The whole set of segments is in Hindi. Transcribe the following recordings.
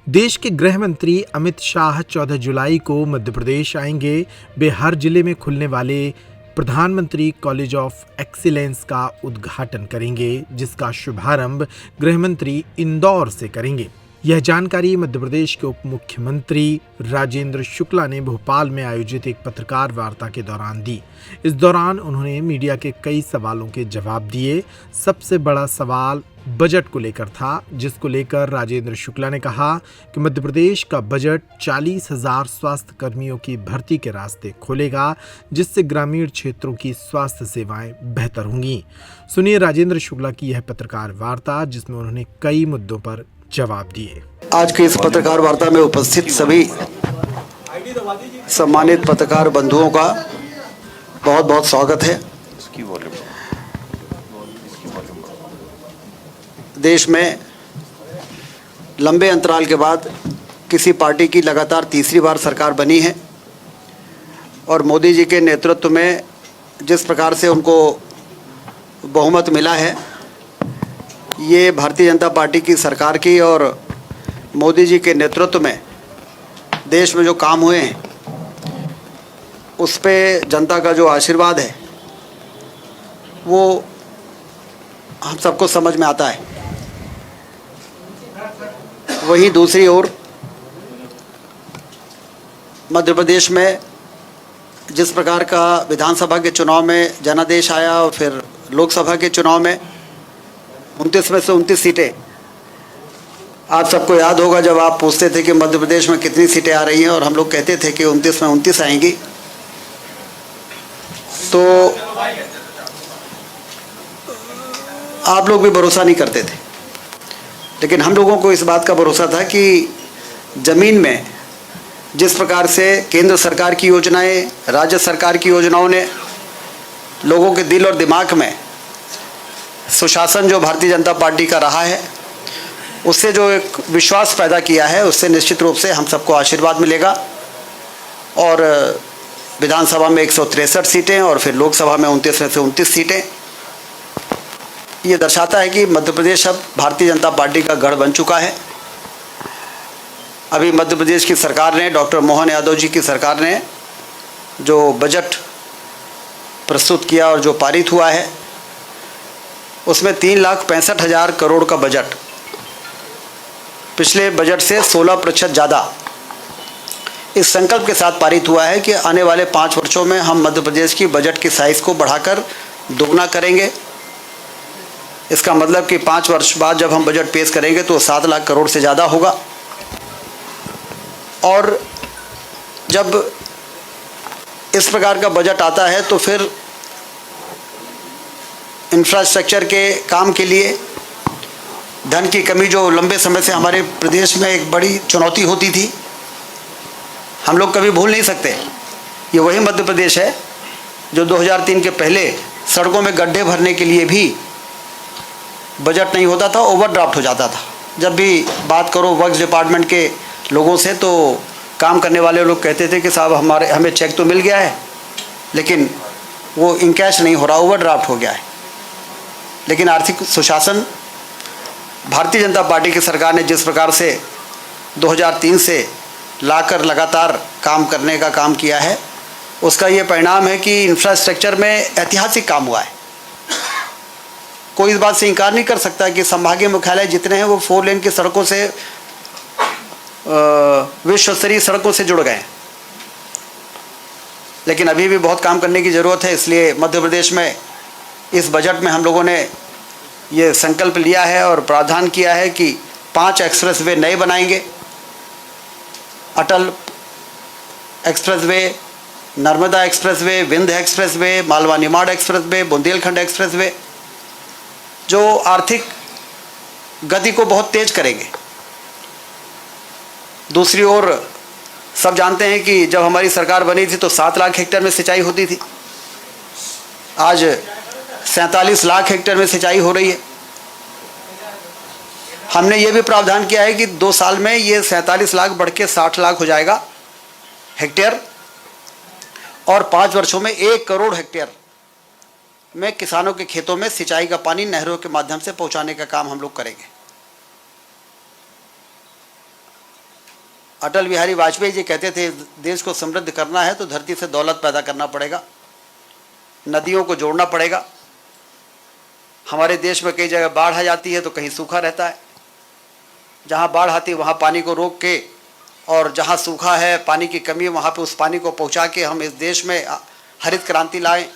देश के गृह मंत्री अमित शाह 14 जुलाई को मध्य प्रदेश आएंगे। वे हर जिले में खुलने वाले प्रधानमंत्री कॉलेज ऑफ एक्सीलेंस का उद्घाटन करेंगे, जिसका शुभारंभ गृह मंत्री इंदौर से करेंगे। यह जानकारी मध्य प्रदेश के उप मुख्यमंत्री राजेंद्र शुक्ला ने भोपाल में आयोजित एक पत्रकार वार्ता के दौरान दी। इस दौरान उन्होंने मीडिया के कई सवालों के जवाब दिए। सबसे बड़ा सवाल बजट को लेकर था, जिसको लेकर राजेंद्र शुक्ला ने कहा कि मध्य प्रदेश का बजट 40,000 स्वास्थ्य कर्मियों की भर्ती के रास्ते खोलेगा, जिससे ग्रामीण क्षेत्रों की स्वास्थ्य सेवाएं बेहतर होंगी। सुनिए राजेंद्र शुक्ला की यह पत्रकार वार्ता, जिसमें उन्होंने कई मुद्दों पर जवाब दिए। आज की इस पत्रकार वार्ता में उपस्थित सभी सम्मानित पत्रकार बंधुओं का बहुत बहुत स्वागत है। देश में लंबे अंतराल के बाद किसी पार्टी की लगातार तीसरी बार सरकार बनी है और मोदी जी के नेतृत्व में जिस प्रकार से उनको बहुमत मिला है, ये भारतीय जनता पार्टी की सरकार की और मोदी जी के नेतृत्व में देश में जो काम हुए हैं उस पे जनता का जो आशीर्वाद है वो हम सबको समझ में आता है। वहीं दूसरी ओर मध्य प्रदेश में जिस प्रकार का विधानसभा के चुनाव में जनादेश आया और फिर लोकसभा के चुनाव में 29 में से 29 सीटें, आप सबको याद होगा जब आप पूछते थे कि मध्य प्रदेश में कितनी सीटें आ रही हैं और हम लोग कहते थे कि 29 में 29 आएंगी, तो आप लोग भी भरोसा नहीं करते थे। लेकिन हम लोगों को इस बात का भरोसा था कि ज़मीन में जिस प्रकार से केंद्र सरकार की योजनाएं, राज्य सरकार की योजनाओं ने लोगों के दिल और दिमाग में सुशासन जो भारतीय जनता पार्टी का रहा है, उससे जो एक विश्वास पैदा किया है, उससे निश्चित रूप से हम सबको आशीर्वाद मिलेगा। और विधानसभा में 163 सीटें और फिर लोकसभा में 29 में से 29 सीटें, ये दर्शाता है कि मध्य प्रदेश अब भारतीय जनता पार्टी का गढ़ बन चुका है। अभी मध्य प्रदेश की सरकार ने, डॉक्टर मोहन यादव जी की सरकार ने जो बजट प्रस्तुत किया और जो पारित हुआ है, उसमें 3,65,000 करोड़ का बजट पिछले बजट से 16% ज़्यादा इस संकल्प के साथ पारित हुआ है कि आने वाले 5 वर्षों में हम मध्य प्रदेश की बजट की साइज़ को बढ़ाकर दोगुना करेंगे। इसका मतलब कि 5 वर्ष बाद जब हम बजट पेश करेंगे तो 7 लाख करोड़ से ज़्यादा होगा। और जब इस प्रकार का बजट आता है तो फिर इंफ्रास्ट्रक्चर के काम के लिए धन की कमी, जो लंबे समय से हमारे प्रदेश में एक बड़ी चुनौती होती थी, हम लोग कभी भूल नहीं सकते। ये वही मध्य प्रदेश है जो 2003 के पहले सड़कों में गड्ढे भरने के लिए भी बजट नहीं होता था, ओवरड्राफ्ट हो जाता था। जब भी बात करो वर्क्स डिपार्टमेंट के लोगों से तो काम करने वाले लोग कहते थे कि साहब हमें चेक तो मिल गया है, लेकिन वो इनकैश नहीं हो रहा, ओवरड्राफ्ट हो गया है। लेकिन आर्थिक सुशासन भारतीय जनता पार्टी की सरकार ने जिस प्रकार से 2003 से लाकर लगातार काम करने का काम किया है, उसका ये परिणाम है कि इंफ्रास्ट्रक्चर में ऐतिहासिक काम हुआ है। कोई इस बात से इनकार नहीं कर सकता कि संभागीय मुख्यालय जितने हैं वो 4 लेन की सड़कों से, विश्व स्तरीय सड़कों से जुड़ गए हैं। लेकिन अभी भी बहुत काम करने की ज़रूरत है। इसलिए मध्य प्रदेश में इस बजट में हम लोगों ने ये संकल्प लिया है और प्रावधान किया है कि 5 एक्सप्रेसवे नए बनाएंगे। Atal expressway, Narmada expressway, Vindhya expressway, Malwa Nimar expressway, Bundelkhand expressway, जो आर्थिक गति को बहुत तेज करेंगे। दूसरी ओर सब जानते हैं कि जब हमारी सरकार बनी थी तो 7 लाख हेक्टेयर में सिंचाई होती थी, आज 47 लाख हेक्टेयर में सिंचाई हो रही है। हमने ये भी प्रावधान किया है कि 2 साल में ये 47 लाख बढ़ के 60 लाख हो जाएगा हेक्टेयर, और 5 वर्षों में 1 करोड़ हेक्टेयर में किसानों के खेतों में सिंचाई का पानी नहरों के माध्यम से पहुंचाने का काम हम लोग करेंगे। अटल बिहारी वाजपेयी जी कहते थे देश को समृद्ध करना है तो धरती से दौलत पैदा करना पड़ेगा, नदियों को जोड़ना पड़ेगा। हमारे देश में कई जगह बाढ़ आ जाती है तो कहीं सूखा रहता है। जहाँ बाढ़ आती है वहाँ पानी को रोक के, और जहाँ सूखा है, पानी की कमी है, वहाँ पे उस पानी को पहुँचा के हम इस देश में हरित क्रांति लाएं।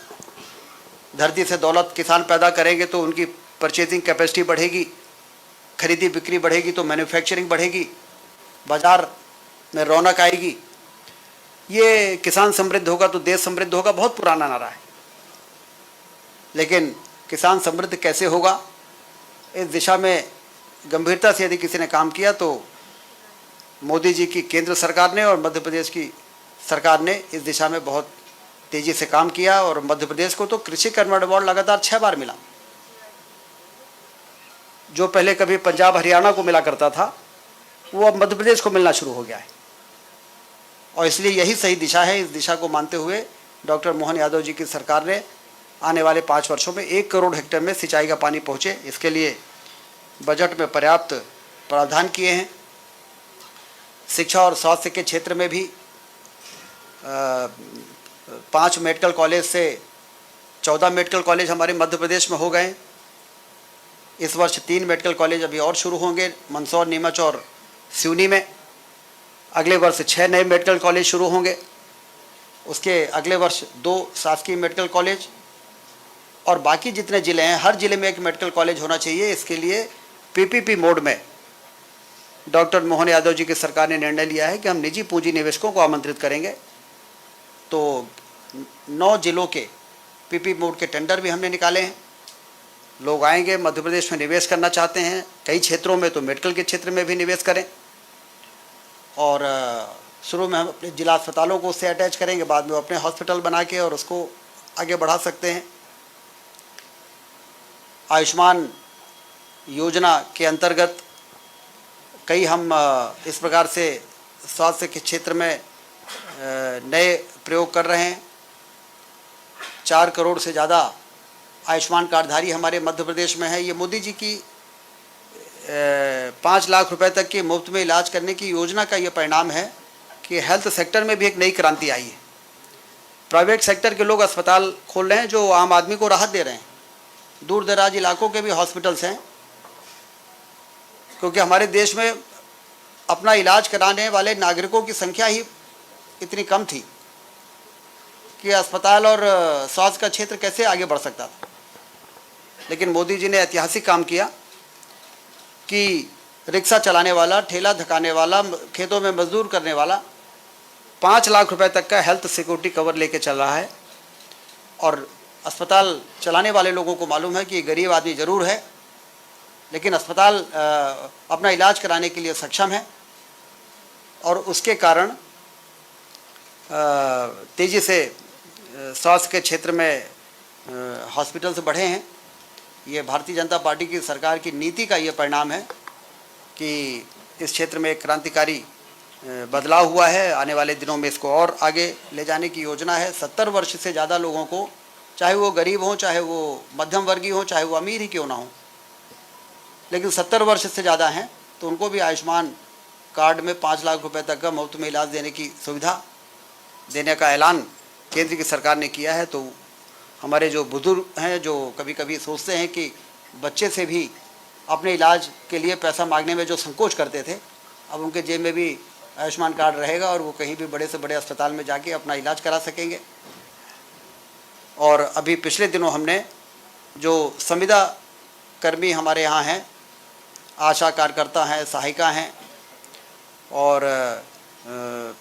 धरती से दौलत किसान पैदा करेंगे तो उनकी परचेजिंग कैपेसिटी बढ़ेगी, खरीदी बिक्री बढ़ेगी तो मैन्युफैक्चरिंग बढ़ेगी, बाजार में रौनक आएगी। ये किसान समृद्ध होगा तो देश समृद्ध होगा, बहुत पुराना नारा है। लेकिन किसान समृद्ध कैसे होगा, इस दिशा में गंभीरता से यदि किसी ने काम किया तो मोदी जी की केंद्र सरकार ने और मध्य प्रदेश की सरकार ने इस दिशा में बहुत तेज़ी से काम किया। और मध्य प्रदेश को तो कृषि कर्मण अवार्ड लगातार 6 बार मिला। जो पहले कभी पंजाब हरियाणा को मिला करता था वो अब मध्य प्रदेश को मिलना शुरू हो गया है, और इसलिए यही सही दिशा है। इस दिशा को मानते हुए डॉक्टर मोहन यादव जी की सरकार ने आने वाले 5 वर्षों में 1 करोड़ हेक्टेयर में सिंचाई का पानी पहुँचे, इसके लिए बजट में पर्याप्त प्रावधान किए हैं। शिक्षा और स्वास्थ्य के क्षेत्र में भी 5 मेडिकल कॉलेज से 14 मेडिकल कॉलेज हमारे मध्य प्रदेश में हो गए। इस वर्ष 3 मेडिकल कॉलेज अभी और शुरू होंगे, मंदसौर, नीमच और सिवनी में। अगले वर्ष 6 नए मेडिकल कॉलेज शुरू होंगे। उसके अगले वर्ष 2 शासकीय मेडिकल कॉलेज, और बाकी जितने ज़िले हैं हर ज़िले में 1 मेडिकल कॉलेज होना चाहिए। इसके लिए पीपीपी मोड में डॉक्टर मोहन यादव जी की सरकार ने निर्णय लिया है कि हम निजी पूंजी निवेशकों को आमंत्रित करेंगे। तो 9 जिलों के पीपीपी मोड के टेंडर भी हमने निकाले हैं। लोग आएंगे, मध्य प्रदेश में निवेश करना चाहते हैं, कई क्षेत्रों में तो मेडिकल के क्षेत्र में भी निवेश करें। और शुरू में हम अपने जिला अस्पतालों को उससे अटैच करेंगे, बाद में वो अपने हॉस्पिटल बना के और उसको आगे बढ़ा सकते हैं। आयुष्मान योजना के अंतर्गत कई हम इस प्रकार से स्वास्थ्य के क्षेत्र में नए प्रयोग कर रहे हैं। 4 करोड़ से ज़्यादा आयुष्मान कार्डधारी हमारे मध्य प्रदेश में है। ये मोदी जी की 5 लाख रुपए तक के मुफ्त में इलाज करने की योजना का ये परिणाम है कि हेल्थ सेक्टर में भी एक नई क्रांति आई है। प्राइवेट सेक्टर के लोग अस्पताल खोल रहे हैं जो आम आदमी को राहत दे रहे हैं। दूर दराज इलाकों के भी हॉस्पिटल्स हैं, क्योंकि हमारे देश में अपना इलाज कराने वाले नागरिकों की संख्या ही इतनी कम थी कि अस्पताल और स्वास्थ्य का क्षेत्र कैसे आगे बढ़ सकता था। लेकिन मोदी जी ने ऐतिहासिक काम किया कि रिक्शा चलाने वाला, ठेला धकाने वाला, खेतों में मजदूर करने वाला 5 लाख रुपए तक का हेल्थ सिक्योरिटी कवर लेके चल रहा है। और अस्पताल चलाने वाले लोगों को मालूम है कि गरीब आदमी ज़रूर है, लेकिन अस्पताल अपना इलाज कराने के लिए सक्षम है, और उसके कारण तेज़ी से स्वास्थ्य के क्षेत्र में हॉस्पिटल्स बढ़े हैं। ये भारतीय जनता पार्टी की सरकार की नीति का ये परिणाम है कि इस क्षेत्र में एक क्रांतिकारी बदलाव हुआ है। आने वाले दिनों में इसको और आगे ले जाने की योजना है। 70 वर्ष से ज़्यादा लोगों को, चाहे वो गरीब हों, चाहे वो मध्यम वर्गीय हों, चाहे वो अमीर ही क्यों ना हो, लेकिन 70 वर्ष से ज़्यादा हैं तो उनको भी आयुष्मान कार्ड में 5 लाख रुपए तक का मुफ्त में इलाज देने की सुविधा देने का ऐलान केंद्र की सरकार ने किया है। तो हमारे जो बुजुर्ग हैं, जो कभी कभी सोचते हैं कि बच्चे से भी अपने इलाज के लिए पैसा मांगने में जो संकोच करते थे, अब उनके जेब में भी आयुष्मान कार्ड रहेगा और वो कहीं भी बड़े से बड़े अस्पताल में जाके अपना इलाज करा सकेंगे। और अभी पिछले दिनों हमने जो संविदा कर्मी हमारे यहाँ हैं, आशा कार्यकर्ता हैं, सहायिका हैं और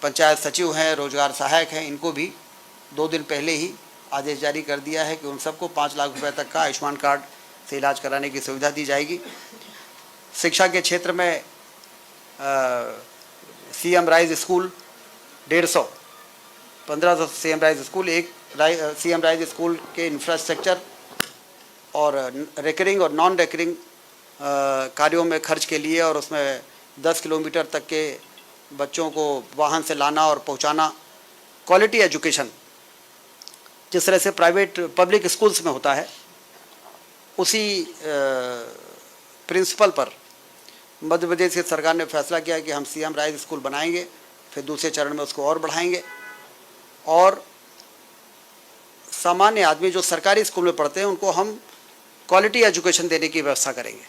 पंचायत सचिव हैं, रोजगार सहायक हैं, इनको भी 2 दिन पहले ही आदेश जारी कर दिया है कि उन सबको 5 लाख रुपए तक का आयुष्मान कार्ड से इलाज कराने की सुविधा दी जाएगी। शिक्षा के क्षेत्र में CM rise school 150, 1500 CM rise school, एक सीएम राइज स्कूल के इंफ्रास्ट्रक्चर और रेकरिंग और नॉन रेकरिंग कार्यों में खर्च के लिए, और उसमें 10 किलोमीटर तक के बच्चों को वाहन से लाना और पहुंचाना, क्वालिटी एजुकेशन जिस तरह से प्राइवेट पब्लिक स्कूल्स में होता है, उसी प्रिंसिपल पर मध्य प्रदेश की सरकार ने फैसला किया कि हम सीएम राइज स्कूल बनाएंगे, फिर दूसरे चरण में उसको और बढ़ाएंगे और सामान्य आदमी जो सरकारी स्कूल में पढ़ते हैं उनको हम क्वालिटी एजुकेशन देने की व्यवस्था करेंगे,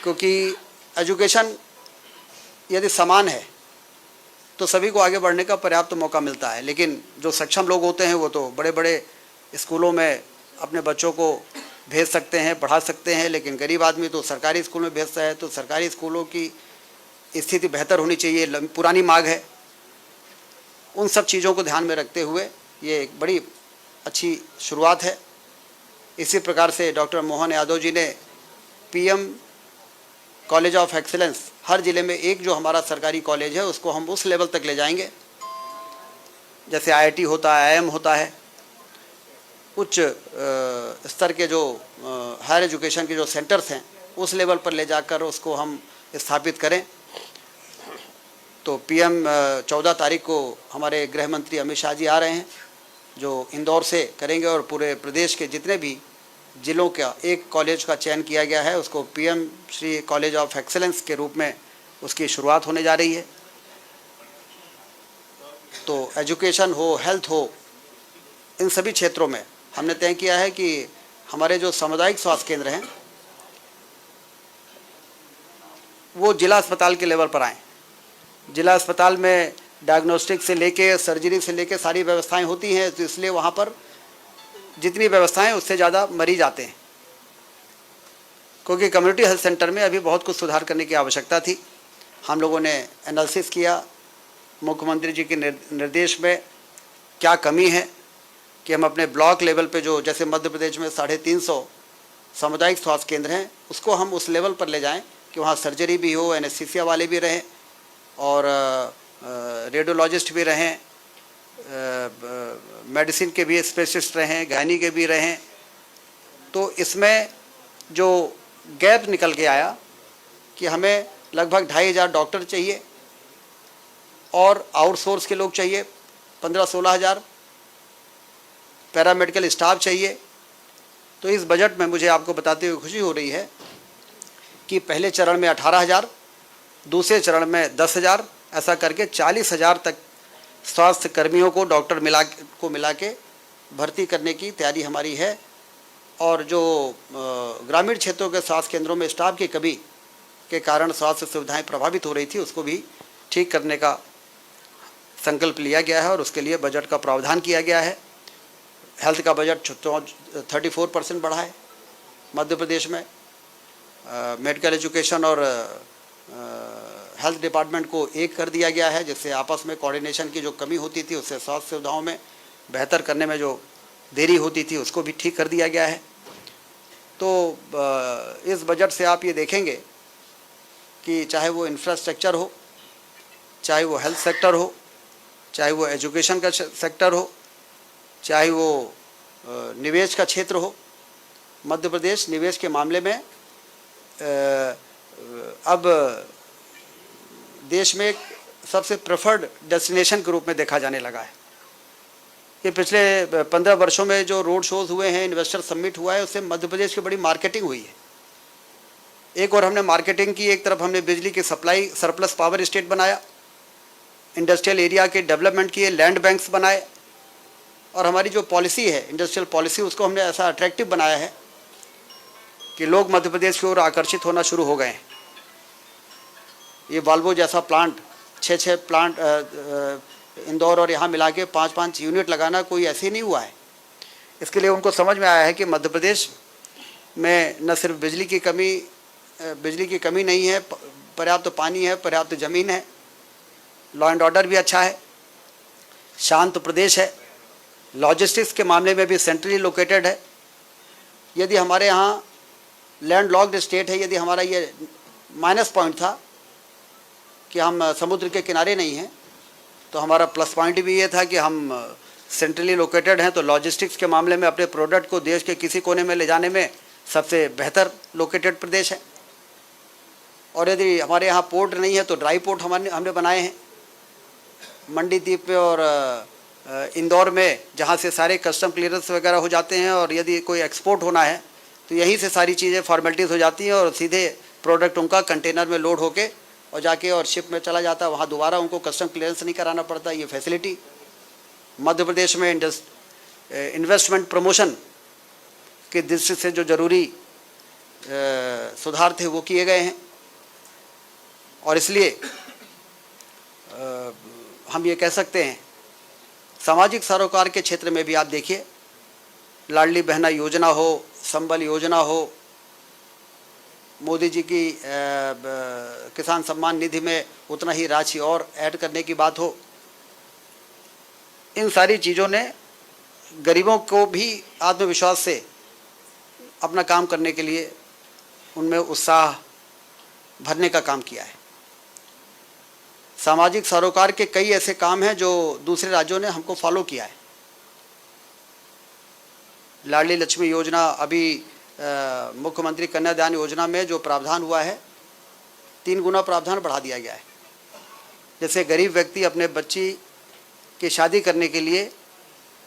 क्योंकि एजुकेशन यदि समान है तो सभी को आगे बढ़ने का पर्याप्त मौका मिलता है। लेकिन जो सक्षम लोग होते हैं वो तो बड़े बड़े स्कूलों में अपने बच्चों को भेज सकते हैं, पढ़ा सकते हैं, लेकिन गरीब आदमी तो सरकारी स्कूल में भेजता है। तो सरकारी स्कूलों की स्थिति बेहतर होनी चाहिए, पुरानी मांग है। उन सब चीज़ों को ध्यान में रखते हुए ये एक बड़ी अच्छी शुरुआत है। इसी प्रकार से डॉक्टर मोहन यादव जी ने पीएम कॉलेज ऑफ एक्सीलेंस हर ज़िले में एक जो हमारा सरकारी कॉलेज है उसको हम उस लेवल तक ले जाएंगे जैसे आईआईटी होता है, आईआईएम होता है। उच्च स्तर के जो हायर एजुकेशन के जो सेंटर्स हैं उस लेवल पर ले जाकर उसको हम स्थापित करें। तो पीएम 14 तारीख को हमारे गृह मंत्री अमित शाह जी आ रहे हैं जो इंदौर से करेंगे और पूरे प्रदेश के जितने भी जिलों का एक कॉलेज का चयन किया गया है उसको PM Shri college of excellence के रूप में उसकी शुरुआत होने जा रही है। तो एजुकेशन हो, हेल्थ हो, इन सभी क्षेत्रों में हमने तय किया है कि हमारे जो सामुदायिक स्वास्थ्य केंद्र हैं वो जिला अस्पताल के लेवल पर आएँ। जिला अस्पताल में डायग्नोस्टिक से लेके सर्जरी से लेके सारी व्यवस्थाएं होती हैं, तो इसलिए वहाँ पर जितनी व्यवस्थाएं उससे ज़्यादा मरीज आते हैं, क्योंकि कम्युनिटी हेल्थ सेंटर में अभी बहुत कुछ सुधार करने की आवश्यकता थी। हम लोगों ने एनालिसिस किया, मुख्यमंत्री जी के निर्देश में क्या कमी है कि हम अपने ब्लॉक लेवल पे जो जैसे मध्य प्रदेश में 350 सामुदायिक स्वास्थ्य केंद्र हैं उसको हम उस लेवल पर ले जाएं कि वहाँ सर्जरी भी हो, एनेस्थीसिया वाले भी रहें और रेडियोलॉजिस्ट भी रहें, मेडिसिन के भी स्पेशलिस्ट रहें, गायनी के भी रहें। तो इसमें जो गैप निकल के आया कि हमें लगभग 2500 डॉक्टर चाहिए और आउटसोर्स के लोग चाहिए 15-16 हज़ार, पैरामेडिकल स्टाफ चाहिए। तो इस बजट में मुझे आपको बताते हुए खुशी हो रही है कि पहले चरण में 18,000, दूसरे चरण में 10,000, ऐसा करके 40,000 तक स्वास्थ्य कर्मियों को डॉक्टर मिला के भर्ती करने की तैयारी हमारी है। और जो ग्रामीण क्षेत्रों के स्वास्थ्य केंद्रों में स्टाफ की कमी के कारण स्वास्थ्य सुविधाएं प्रभावित हो रही थी उसको भी ठीक करने का संकल्प लिया गया है और उसके लिए बजट का प्रावधान किया गया है। हेल्थ का बजट 34% बढ़ा है मध्य प्रदेश में। मेडिकल एजुकेशन और हेल्थ डिपार्टमेंट को एक कर दिया गया है, जिससे आपस में कोऑर्डिनेशन की जो कमी होती थी उससे स्वास्थ्य सुविधाओं में बेहतर करने में जो देरी होती थी उसको भी ठीक कर दिया गया है। तो इस बजट से आप ये देखेंगे कि चाहे वो इंफ्रास्ट्रक्चर हो, चाहे वो हेल्थ सेक्टर हो, चाहे वो एजुकेशन का सेक्टर हो, चाहे वो निवेश का क्षेत्र हो, मध्य प्रदेश निवेश के मामले में अब देश में सबसे प्रेफर्ड डेस्टिनेशन के रूप में देखा जाने लगा है। ये पिछले 15 वर्षों में जो रोड शोज़ हुए हैं, इन्वेस्टर समिट हुआ है, उससे मध्य प्रदेश की बड़ी मार्केटिंग हुई है। एक और हमने मार्केटिंग की, एक तरफ हमने बिजली की सप्लाई सरप्लस पावर स्टेट बनाया, इंडस्ट्रियल एरिया के डेवलपमेंट किए, लैंड बैंक्स बनाए और हमारी जो पॉलिसी है इंडस्ट्रियल पॉलिसी उसको हमने ऐसा अट्रैक्टिव बनाया है कि लोग मध्य प्रदेश की ओर आकर्षित होना शुरू हो गए हैं। ये वाल्वो जैसा प्लांट 6 प्लांट इंदौर और यहाँ मिला के 5 यूनिट लगाना कोई ऐसे नहीं हुआ है। इसके लिए उनको समझ में आया है कि मध्य प्रदेश में न सिर्फ बिजली की कमी नहीं है, पर्याप्त पानी है, पर्याप्त ज़मीन है, लॉ एंड ऑर्डर भी अच्छा है, शांत प्रदेश है, लॉजिस्टिक्स के मामले में भी सेंट्रली लोकेटेड है। यदि हमारे यहाँ लैंड लॉक्ड स्टेट है, यदि हमारा ये माइनस पॉइंट था कि हम समुद्र के किनारे नहीं हैं, तो हमारा प्लस पॉइंट भी ये था कि हम सेंट्रली लोकेटेड हैं। तो लॉजिस्टिक्स के मामले में अपने प्रोडक्ट को देश के किसी कोने में ले जाने में सबसे बेहतर लोकेटेड प्रदेश है। और यदि हमारे यहाँ पोर्ट नहीं है तो ड्राई पोर्ट हमने बनाए हैं मंडी द्वीप पे और इंदौर में, जहाँ से सारे कस्टम क्लियरेंस वगैरह हो जाते हैं और यदि कोई एक्सपोर्ट होना है तो यहीं से सारी चीज़ें फॉर्मेलिटीज़ हो जाती हैं और सीधे प्रोडक्ट उनका कंटेनर में लोड होके और जाके और शिप में चला जाता है, वहाँ दोबारा उनको कस्टम क्लियरेंस नहीं कराना पड़ता। ये फैसिलिटी मध्य प्रदेश में इन्वेस्टमेंट प्रमोशन की दृष्टि से जो जरूरी सुधार थे वो किए गए हैं। और इसलिए हम ये कह सकते हैं सामाजिक सरोकार के क्षेत्र में भी आप देखिए, लाडली बहना योजना हो, संबल योजना हो, मोदी जी की किसान सम्मान निधि में उतना ही राशि और ऐड करने की बात हो, इन सारी चीज़ों ने गरीबों को भी आत्मविश्वास से अपना काम करने के लिए उनमें उत्साह भरने का काम किया है। सामाजिक सरोकार के कई ऐसे काम हैं जो दूसरे राज्यों ने हमको फॉलो किया है। लाडली लक्ष्मी योजना, अभी मुख्यमंत्री कन्यादान योजना में जो प्रावधान हुआ है 3 गुना प्रावधान बढ़ा दिया गया है। जैसे गरीब व्यक्ति अपने बच्ची की शादी करने के लिए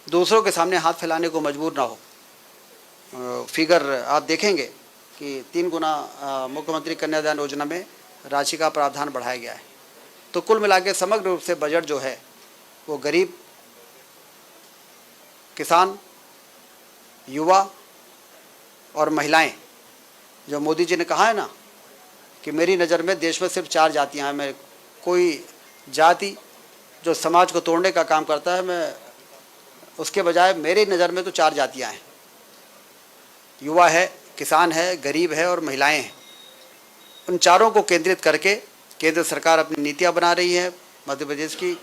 दूसरों के सामने हाथ फैलाने को मजबूर ना हो। फिगर आप देखेंगे कि 3 गुना मुख्यमंत्री कन्यादान योजना में राशि का प्रावधान बढ़ाया गया है। तो कुल मिला के समग्र रूप से बजट जो है वो गरीब, किसान, युवा और महिलाएं, जो मोदी जी ने कहा है ना कि मेरी नज़र में देश में सिर्फ 4 जातियां हैं, मैं कोई जाति जो समाज को तोड़ने का काम करता है, मैं उसके बजाय मेरी नज़र में तो 4 जातियां हैं। युवा है, किसान है, गरीब है और महिलाएं हैं। उन चारों को केंद्रित करके केंद्र सरकार अपनी नीतियां बना रही है। मध्य प्रदेश की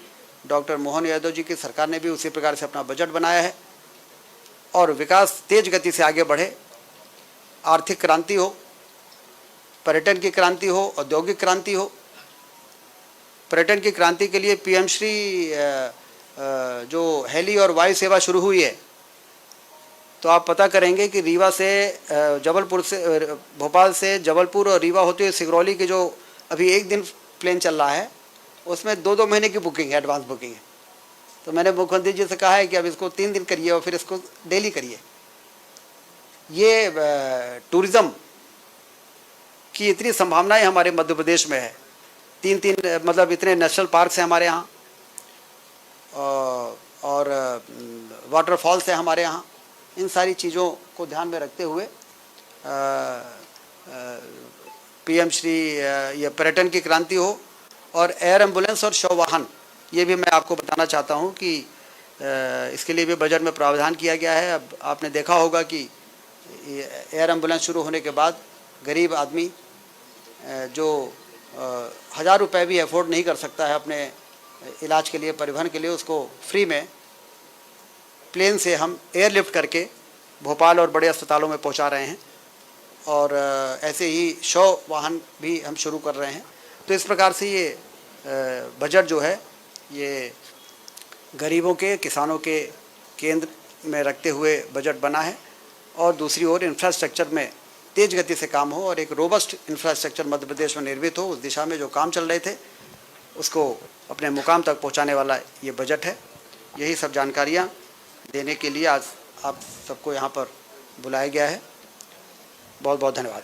डॉक्टर मोहन यादव जी की सरकार ने भी उसी प्रकार से अपना बजट बनाया है और विकास तेज गति से आगे बढ़े। आर्थिक क्रांति हो, पर्यटन की क्रांति हो, औद्योगिक क्रांति हो। पर्यटन की क्रांति के लिए पीएम श्री जो हेली और वायु सेवा शुरू हुई है, तो आप पता करेंगे कि रीवा से जबलपुर से, भोपाल से जबलपुर और रीवा होते हुए सिगरौली के जो अभी 1 दिन प्लेन चल रहा है उसमें 2-2 महीने की बुकिंग है, एडवांस बुकिंग है। तो मैंने मुख्यमंत्री जी से कहा है कि अब इसको 3 दिन करिए और फिर इसको डेली करिए। ये टूरिज़्म की इतनी संभावनाएं हमारे मध्य प्रदेश में है। 3 मतलब इतने नेशनल पार्क्स हैं हमारे यहाँ और वाटरफॉल्स हैं हमारे यहाँ। इन सारी चीज़ों को ध्यान में रखते हुए पीएम श्री ये पर्यटन की क्रांति हो और एयर एम्बुलेंस और शव वाहन, ये भी मैं आपको बताना चाहता हूँ कि इसके लिए भी बजट में प्रावधान किया गया है। अब आपने देखा होगा कि एयर एम्बुलेंस शुरू होने के बाद गरीब आदमी जो 1000 रुपये भी अफोर्ड नहीं कर सकता है अपने इलाज के लिए, परिवहन के लिए, उसको फ्री में प्लेन से हम एयरलिफ्ट करके भोपाल और बड़े अस्पतालों में पहुंचा रहे हैं और ऐसे ही शव वाहन भी हम शुरू कर रहे हैं। तो इस प्रकार से ये बजट जो है ये गरीबों के, किसानों के केंद्र में रखते हुए बजट बना है और दूसरी ओर इंफ्रास्ट्रक्चर में तेज गति से काम हो और एक रोबस्ट इंफ्रास्ट्रक्चर मध्य प्रदेश में निर्मित हो। उस दिशा में जो काम चल रहे थे उसको अपने मुकाम तक पहुंचाने वाला ये बजट है। यही सब जानकारियां देने के लिए आज आप सबको यहाँ पर बुलाया गया है। बहुत बहुत धन्यवाद।